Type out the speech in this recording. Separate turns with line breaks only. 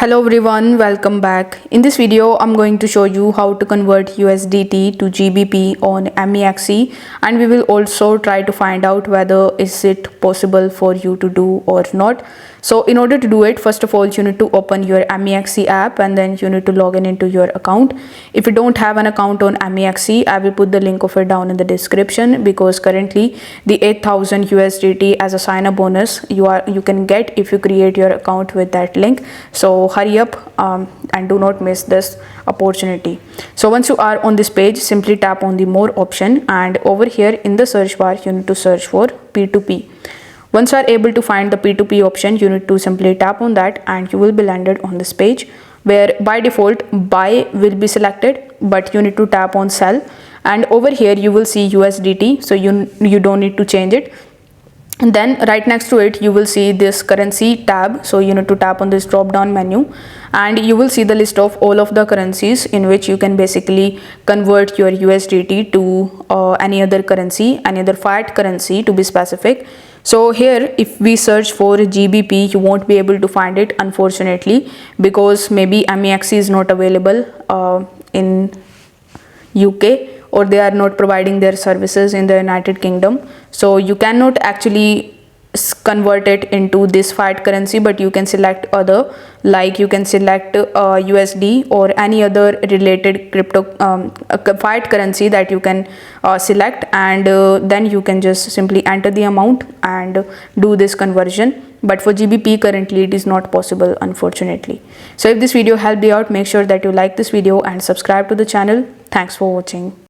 Hello everyone, welcome back. In this video, I'm going to show you how to convert USDT to GBP on MEXC, and we will also try to find out whether is it possible for you to do or not. So in order to do it, first of all, you need to open your MEXC app and then you need to log in into your account. If you don't have an account on MEXC, I will put the link of it down in the description, because currently the 8,000 USDT as a sign up bonus you can get if you create your account with that link. So hurry up and do not miss this opportunity. So once you are on this page, simply tap on the more option, and over here in the search bar you need to search for P2P. Once you are able to find the P2P option, you need to simply tap on that and you will be landed on this page where by default buy will be selected, but you need to tap on sell, and over here you will see USDT, so you don't need to change it. And then right next to it you will see this currency tab, so you need to tap on this drop down menu and you will see the list of all of the currencies in which you can basically convert your USDT to any other currency, any other fiat currency to be specific. So here if we search for GBP, you won't be able to find it, unfortunately, because maybe MEXC is not available in UK, or they are not providing their services in the United Kingdom. So you cannot actually convert it into this fiat currency, but you can select other, like you can select USD or any other related crypto fiat currency that you can select, and then you can just simply enter the amount and do this conversion. But for GBP currently it is not possible, unfortunately. So if this video helped you out, make sure that you like this video and subscribe to the channel. Thanks for watching.